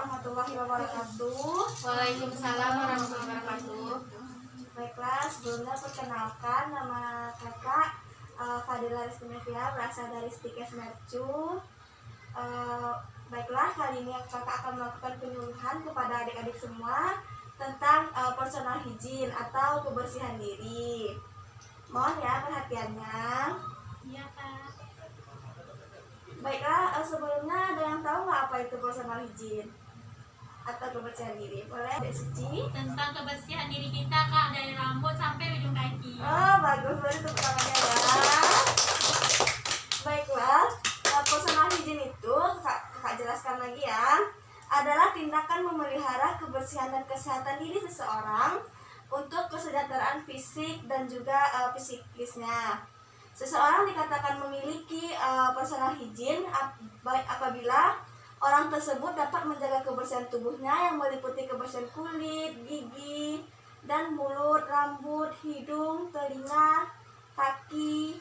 warahmatullahi wabarakatuh. Waalaikumsalam warahmatullahi wabarakatuh. Baiklah, sebelumnya perkenalkan nama kakak Fadila Ristinevia, berasal dari Stikes Mercu. Baiklah, kali ini kakak akan melakukan penyuluhan kepada adik-adik semua tentang personal hygiene atau kebersihan diri. Mohon ya perhatiannya. Iya, Kak. Baiklah, sebelumnya ada yang tahu nggak apa itu personal hygiene atau kebersihan diri? Boleh, Adik Suci? Tentang kebersihan diri kita, Kak, dari rambut sampai ujung kaki. Oh, bagus banget tepuk tangannya ya. Baiklah, personal hygiene itu kakak jelaskan lagi ya, adalah tindakan memelihara kebersihan dan kesehatan diri seseorang untuk kesejahteraan fisik dan juga psikisnya. Seseorang dikatakan memiliki personal hygiene apabila orang tersebut dapat menjaga kebersihan tubuhnya yang meliputi kebersihan kulit, gigi, dan mulut, rambut, hidung, telinga, kaki,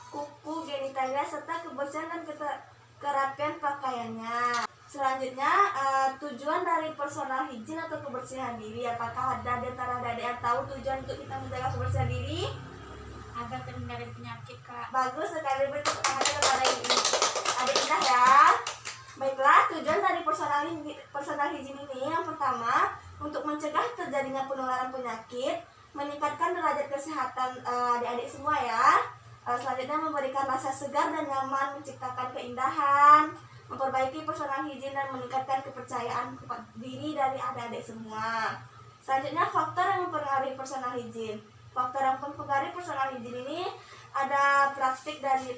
kuku, genitalia, serta kebersihan dan kerapian pakaiannya. Selanjutnya, tujuan dari personal hygiene atau kebersihan diri. Apakah ada di antara adik yang tahu tujuan untuk kita menjaga kebersihan diri? Agar terhindar dari penyakit, Kak. Bagus sekali, bertepuk tangannya kepada adik kita ya. Baiklah, tujuan dari personal hygiene ini yang pertama, untuk mencegah terjadinya penularan penyakit, meningkatkan derajat kesehatan adik-adik semua ya. Selanjutnya, memberikan rasa segar dan nyaman, menciptakan keindahan, memperbaiki personal hygiene dan meningkatkan kepercayaan diri dari adik-adik semua. Selanjutnya, faktor yang mempengaruhi personal hygiene. Faktor yang mempengaruhi personal hygiene ini ada praktik dari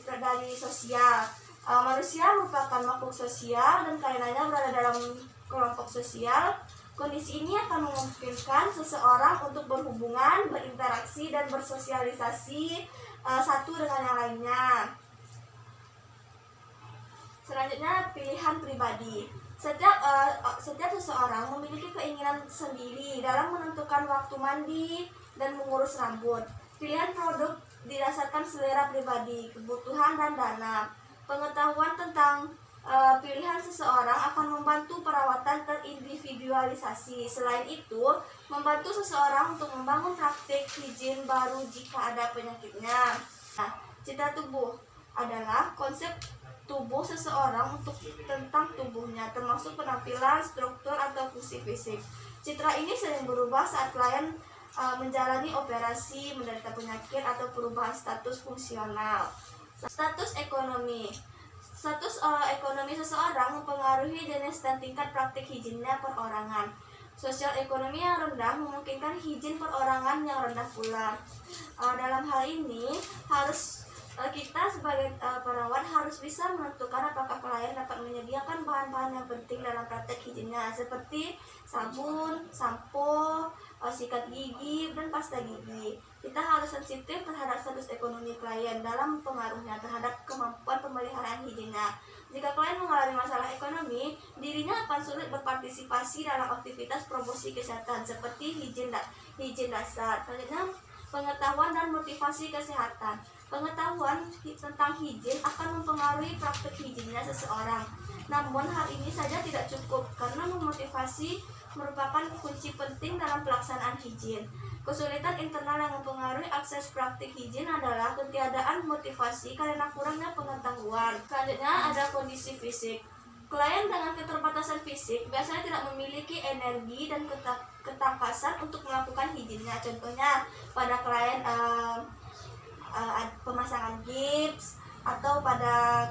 sosial. Manusia merupakan makhluk sosial dan karenanya berada dalam kelompok sosial. Kondisi ini akan memungkinkan seseorang untuk berhubungan, berinteraksi, dan bersosialisasi satu dengan yang lainnya. Selanjutnya, pilihan pribadi. Setiap seseorang memiliki keinginan sendiri dalam menentukan waktu mandi dan mengurus rambut. Pilihan produk didasarkan selera pribadi, kebutuhan, dan dana. Pengetahuan tentang pilihan seseorang akan membantu perawatan terindividualisasi. Selain itu, membantu seseorang untuk membangun praktik hygiene baru jika ada penyakitnya. Nah, citra tubuh adalah konsep tubuh seseorang tentang tubuhnya, termasuk penampilan, struktur, atau fungsi fisik. Citra ini sering berubah saat klien menjalani operasi, menderita penyakit, atau perubahan status fungsional. Status ekonomi. Status ekonomi seseorang mempengaruhi jenis dan tingkat praktik hygiene-nya perorangan. Sosial ekonomi yang rendah memungkinkan hygiene perorangan yang rendah pula. Dalam hal ini, kita sebagai perawat harus bisa menentukan apakah klien dapat menyediakan bahan-bahan yang penting dalam praktek hygiene-nya, seperti sabun, sampo, sikat gigi, dan pasta gigi. Kita harus sensitif terhadap status ekonomi klien dalam pengaruhnya terhadap kemampuan pemeliharaan hygiene. Jika klien mengalami masalah ekonomi, dirinya akan sulit berpartisipasi dalam aktivitas promosi kesehatan seperti hygiene dasar. Selanjutnya, pengetahuan dan motivasi kesehatan. Pengetahuan tentang hygiene akan mempengaruhi praktik hygiene seseorang. Namun hal ini saja tidak cukup karena memotivasi merupakan kunci penting dalam pelaksanaan hygiene. Kesulitan internal yang mempengaruhi akses praktik hygiene adalah ketiadaan motivasi karena kurangnya pengetahuan. Selanjutnya ada kondisi fisik. Klien dengan keterbatasan fisik biasanya tidak memiliki energi dan ketangkasan untuk melakukan hygiene. Contohnya pada klien pemasangan gips atau pada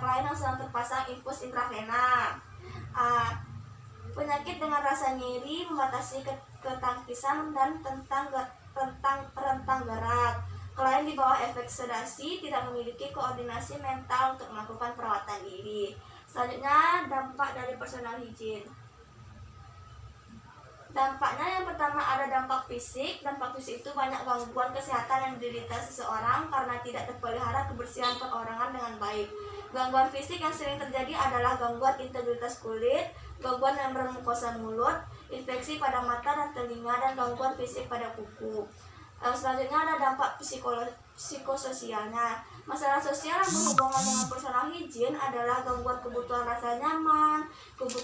klien yang sedang terpasang infus intravena. Penyakit dengan rasa nyeri, membatasi ketangkisan, dan rentang gerak. Klien di bawah efek sedasi tidak memiliki koordinasi mental untuk melakukan perawatan diri. Selanjutnya, dampak dari personal hygiene. Dampaknya yang pertama ada dampak fisik. Dampak fisik itu banyak gangguan kesehatan yang diderita seseorang karena tidak terpelihara kebersihan perorangan dengan baik. Gangguan fisik yang sering terjadi adalah gangguan integritas kulit, gangguan membran mukosa mulut, infeksi pada mata dan telinga, dan gangguan fisik pada kuku. Selanjutnya ada dampak psikososialnya. Masalah sosial yang berhubungan dengan personal hygiene adalah gangguan kebutuhan rasa nyaman,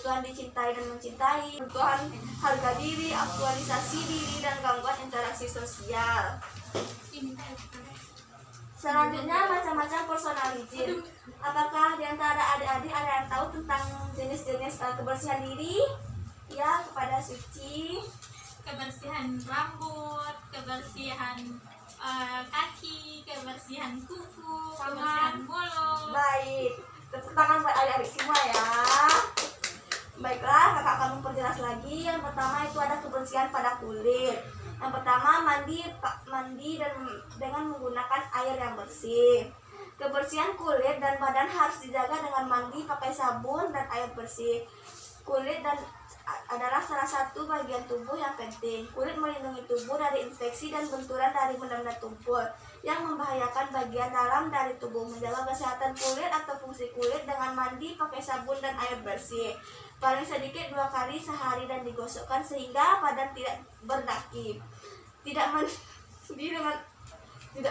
kebutuhan dicintai dan mencintai, kebutuhan harga diri, aktualisasi diri, dan gangguan interaksi sosial. Selanjutnya macam-macam personality. Apakah di antara adik-adik ada yang tahu tentang jenis-jenis kebersihan diri? Ya, kepada Suci. Kebersihan rambut, kebersihan kaki, kebersihan kuku, kebersihan mulut. Baik, tepuk tangan buat adik-adik semua ya. Baiklah, kakak akan memperjelas lagi. Yang pertama itu ada kebersihan pada kulit. Yang pertama mandi dan dengan menggunakan air yang bersih. Kebersihan kulit dan badan harus dijaga dengan mandi pakai sabun dan air bersih. Kulit adalah salah satu bagian tubuh yang penting. Kulit melindungi tubuh dari infeksi dan benturan dari benda-benda tumpul yang membahayakan bagian dalam dari tubuh. Menjaga kesehatan kulit atau fungsi kulit dengan mandi pakai sabun dan air bersih. Paling sedikit 2 kali sehari dan digosokkan sehingga badan tidak berdaki. Tidak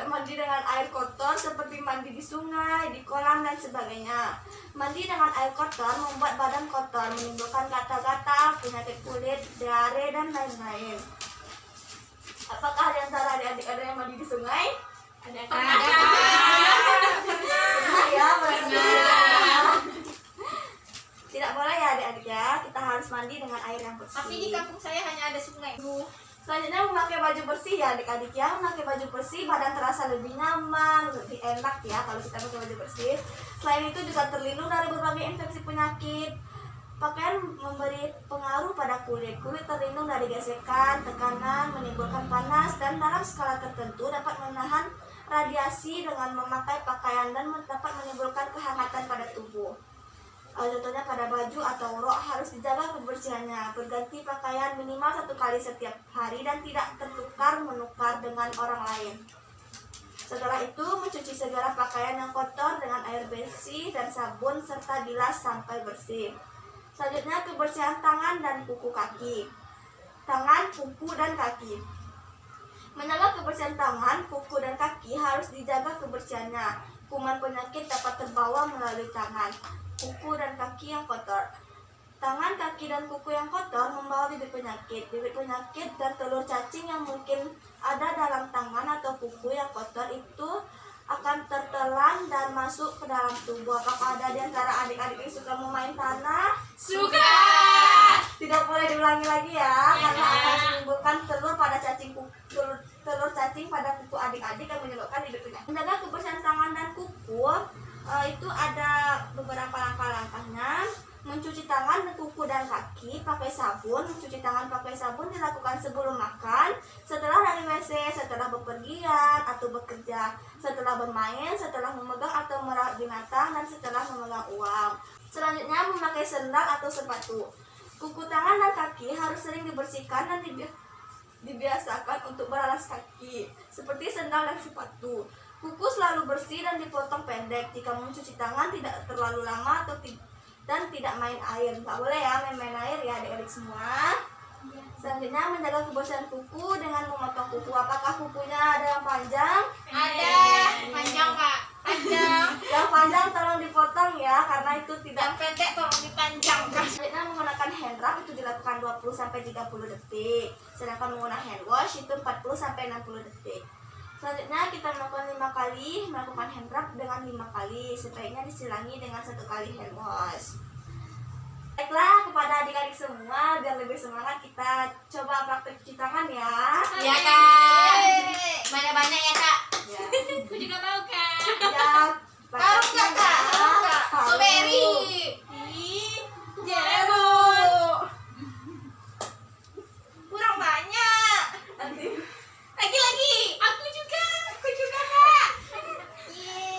mandi dengan air kotor seperti mandi di sungai, di kolam, dan sebagainya. Mandi dengan air kotor membuat badan kotor, menimbulkan gatal-gatal, penyakit kulit, diare, dan lain-lain. Apakah di antara adik-adik ada yang mandi di sungai? Ada. Pernah ya, berarti. Tidak boleh ya adik-adik ya, kita harus mandi dengan air yang bersih. Tapi di kampung saya hanya ada sungai. Selanjutnya memakai baju bersih ya adik-adik ya. Memakai baju bersih badan terasa lebih nyaman, lebih enak ya kalau kita pakai baju bersih. Selain itu juga terlindung dari berbagai infeksi penyakit. Pakaian memberi pengaruh pada kulit. Kulit terlindung dari gesekan, tekanan, menimbulkan panas, dan dalam skala tertentu dapat menahan radiasi dengan memakai pakaian dan dapat menimbulkan kehangatan pada tubuh. Contohnya pada baju atau rok harus dijaga kebersihannya, berganti pakaian minimal 1 kali setiap hari dan tidak tertukar-menukar dengan orang lain. Setelah itu mencuci segala pakaian yang kotor dengan air bersih dan sabun serta bilas sampai bersih. Selanjutnya kebersihan tangan dan kuku kaki. Tangan, kuku, dan kaki. Menjaga kebersihan tangan, kuku, dan kaki harus dijaga kebersihannya. Kuman penyakit dapat terbawa melalui tangan, kuku, dan kaki yang kotor. Tangan, kaki, dan kuku yang kotor membawa bibit penyakit. Bibit penyakit dan telur cacing yang mungkin ada dalam tangan atau kuku yang kotor itu akan tertelan dan masuk ke dalam tubuh. Apakah ada di antara adik-adik yang suka memain tanah? Suka. Tidak boleh diulangi lagi ya, karena akan menimbulkan telur cacing pada kuku adik-adik yang menyebabkan bibit penyakit. Menjaga kebersihan tangan dan kuku itu ada beberapa langkah-langkahnya. Mencuci tangan, kuku, dan kaki pakai sabun. Mencuci tangan pakai sabun dilakukan sebelum makan, setelah dari WC, setelah bepergian atau bekerja, setelah bermain, setelah memegang atau merawat binatang, dan setelah memegang uang. Selanjutnya memakai sendal atau sepatu. Kuku tangan dan kaki harus sering dibersihkan dan dibiasakan untuk beralas kaki, seperti sendal dan sepatu. Kuku selalu bersih dan dipotong pendek. Jika mencuci tangan tidak terlalu lama dan tidak main air. Nggak boleh ya main air ya adik-adik semua. Selanjutnya menjaga kebersihan kuku dengan memotong kuku. Apakah kukunya ada yang panjang? Ada panjang Kak, panjang. Yang panjang tolong dipotong ya, karena itu tidak. Yang pendek tolong dipanjangkan. Selanjutnya menggunakan hand rub itu dilakukan 20-30 detik. Sedangkan menggunakan hand wash itu 40-60 detik. Selanjutnya kita melakukan 5 kali, melakukan hand rub dengan 5 kali. Sebaiknya disilangi dengan 1 kali hand wash. Baiklah, kepada adik-adik semua, biar lebih semangat kita coba praktek cuci tangan ya. Ya Kak, banyak-banyak ya Kak. Ya. Aku juga mau, Kak. Ya, Tahu nggak Kak? Tahu nggak? Tahu. Strawberry. Ih, Jeremut. Kurang banyak. nanti. Lagi-lagi. Aku juga Kak.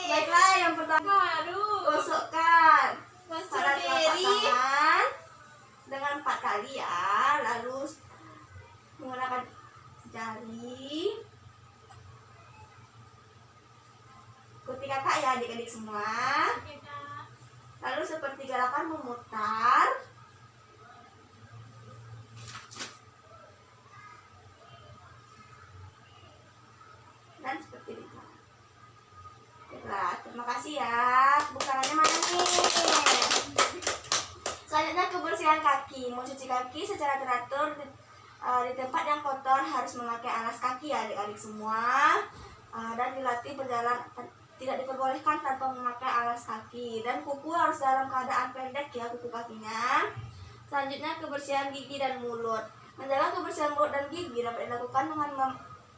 Baiklah, yang pertama Aduh. gosokkan Mas pada telapak strawberry. tangan dengan 4 kali ya, lalu menggunakan jari. Ikuti kakak ya adik-adik semua. Oke, Kak. Lalu seperti gerakan memutar. Dan seperti itu. Baiklah, terima kasih ya. Tepuk tangannya mana nih? Selanjutnya kebersihan kebersihan kaki. Mencuci kaki secara teratur di tempat yang kotor harus memakai alas kaki ya adik-adik semua. Dan dilatih berjalan tidak diperbolehkan tanpa memakai alas kaki. Dan kuku harus dalam keadaan pendek ya kuku kakinya. Selanjutnya kebersihan gigi dan mulut. Menjaga kebersihan mulut dan gigi dapat dilakukan dengan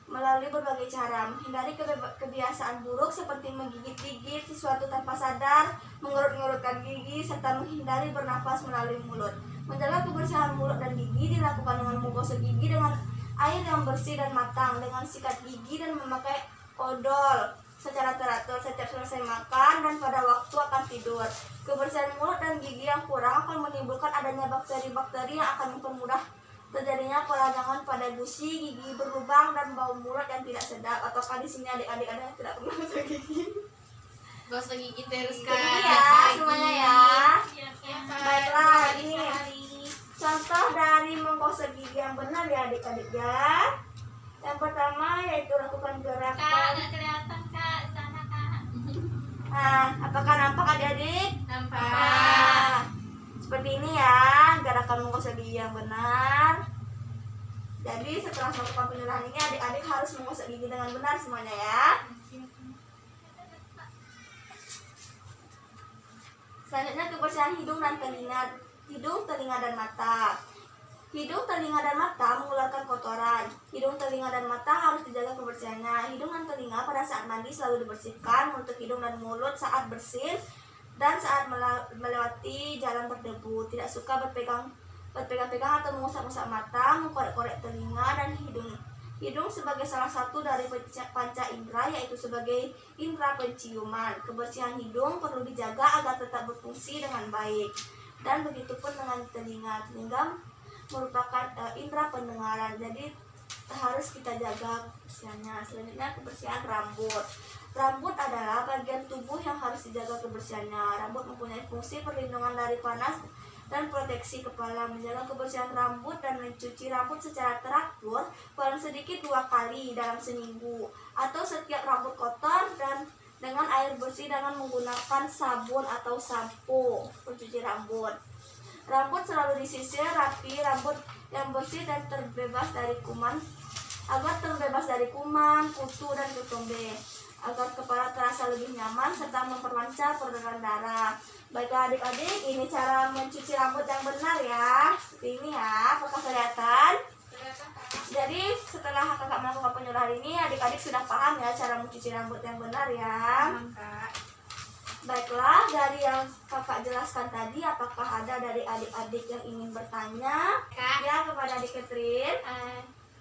melalui berbagai cara. Hindari kebiasaan buruk seperti menggigit-gigit sesuatu tanpa sadar, mengurut-ngurutkan gigi, serta menghindari bernafas melalui mulut. Menjaga kebersihan mulut dan gigi dilakukan dengan menggosok gigi dengan air yang bersih dan matang, dengan sikat gigi dan memakai odol secara teratur setiap selesai makan dan pada waktu akan tidur. Kebersihan mulut dan gigi yang kurang akan menimbulkan adanya bakteri-bakteri yang akan mempermudah terjadinya peradangan pada gusi, gigi berlubang, dan bau mulut yang tidak sedap. Ataukah di sini adik-adik ada yang tidak pernah gosok gigi? Gosok gigi terus Jadi kan. ya semuanya ya. Iya, iya. Baiklah, ini contoh dari menggosok gigi yang benar ya adik-adik ya. Yang pertama yaitu lakukan Kak, gerakan. nggak kelihatan Kak, sana Kak. Nah, apakah nampak adik-adik? Nampak. Nah, seperti ini ya gerakan menggosok gigi yang benar. Jadi setelah melakukan penyuluhan ini adik-adik harus menggosok gigi dengan benar semuanya ya. Selanjutnya kebersihan hidung dan telinga. Hidung, telinga, dan mata. Hidung, telinga, dan mata mengeluarkan kotoran. Hidung, telinga, dan mata harus dijaga kebersihannya. Hidung dan telinga pada saat mandi selalu dibersihkan. Untuk hidung dan mulut saat bersin dan saat melewati jalan berdebu. Tidak suka berpegang-pegang atau mengusap-usap mata, mengkorek-korek telinga dan hidung. Hidung sebagai salah satu dari panca indera, yaitu sebagai indera penciuman. Kebersihan hidung perlu dijaga agar tetap berfungsi dengan baik. Dan begitu pun dengan telinga. Telinga merupakan indera pendengaran, jadi harus kita jaga kebersihannya. Selanjutnya kebersihan rambut. Rambut adalah bagian tubuh yang harus dijaga kebersihannya. Rambut mempunyai fungsi perlindungan dari panas dan proteksi kepala. Menjaga kebersihan rambut dan mencuci rambut secara teratur paling sedikit 2 kali dalam seminggu, atau setiap rambut kotor dan dengan air bersih dengan menggunakan sabun atau sampo pencuci rambut. Rambut selalu disisir rapi, rambut yang bersih dan terbebas dari kuman, kutu, dan ketombe, agar kepala terasa lebih nyaman serta memperlancar peredaran darah. Baiklah adik-adik, ini cara mencuci rambut yang benar ya. Seperti ini ya, apakah kelihatan? Jadi setelah kakak melakukan penyuluhan ini, adik-adik sudah paham ya cara mencuci rambut yang benar ya. Baiklah, dari yang kakak jelaskan tadi, apakah ada dari adik-adik yang ingin bertanya? Kak. Ya, kepada adik Catherine.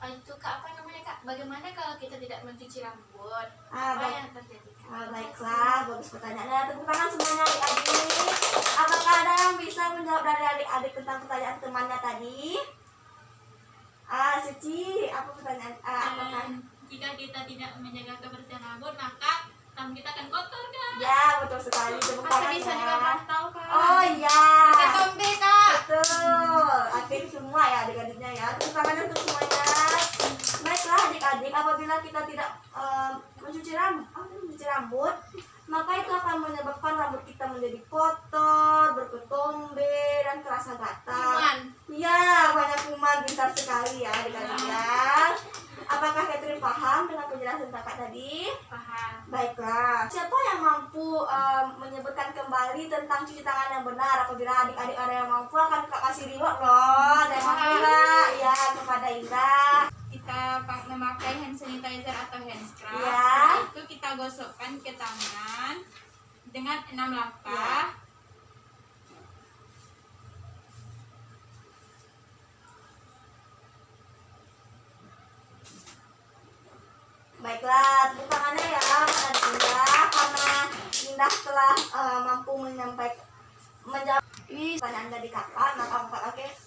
Itu Kak, apa namanya Kak? Bagaimana kalau kita tidak mencuci rambut? Apa Baik. yang terjadi Kak? Baiklah, bagus pertanyaannya. Tepuk tangan semuanya adik-adik. Apakah ada yang bisa menjawab dari adik-adik tentang pertanyaan temannya tadi? Suci, apa pertanyaan? Apakah? Jika kita tidak menjaga kebersihan rambut, maka rambut kita akan kotor Kak. Ya, betul sekali. Tepuk Pasti tangan bisa ya. juga tahu Kak. Oh iya. Ketombe Kak. Betul. Adik semua ya adik-adiknya ya. Tepuk tangan untuk semuanya. Baiklah adik-adik, apabila kita tidak mencuci rambut, maka itu akan menyebabkan rambut kita menjadi kotor, berketombe, dan terasa gatal. Kuman. Iya, banyak kuman, pintar sekali ya adik-adik ya. Apakah Catherine paham dengan penjelasan kakak tadi? Paham. Baiklah, siapa yang mampu menyebutkan kembali tentang cuci tangan yang benar? Apabila adik-adik ada yang mampu, akan kakak kasih reward loh. Ada yang mampu nggak? Ya, kepada Indra. Kita memakai hand sanitizer atau hand scrub. Ya. Setelah itu kita gosokkan ke tangan dengan 6 Ya. langkah. Baiklah, tepuk tangannya ya kepada Indah, karena Indah telah mampu menjawab pertanyaan dari kakak. Maka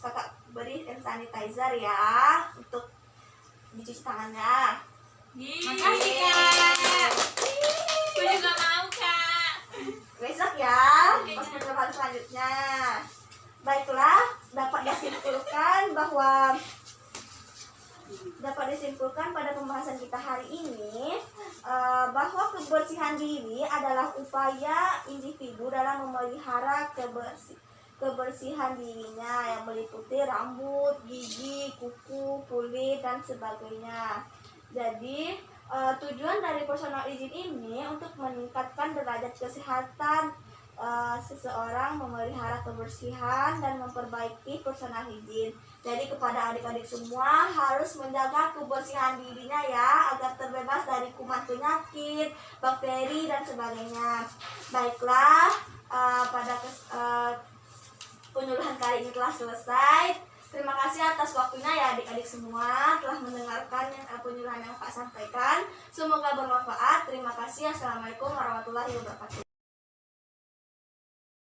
kakak beri hand sanitizer ya untuk dicuci tangannya. Makasih Kak. Aku juga mau Kak. Besok ya, pas percobaan selanjutnya. Baiklah, dapat disimpulkan pada pembahasan kita hari ini bahwa kebersihan diri adalah upaya individu dalam memelihara kebersihan dirinya yang meliputi rambut, gigi, kuku, kulit, dan sebagainya. Jadi, tujuan dari personal hygiene ini untuk meningkatkan derajat kesehatan seseorang, memelihara kebersihan, dan memperbaiki personal hygiene. Jadi kepada adik-adik semua harus menjaga kebersihan dirinya ya, agar terbebas dari kuman penyakit, bakteri, dan sebagainya. Baiklah, penyuluhan kali ini telah selesai. Terima kasih atas waktunya ya adik-adik semua telah mendengarkan penyuluhan yang Pak sampaikan. Semoga bermanfaat. Terima kasih. Assalamualaikum warahmatullahi wabarakatuh.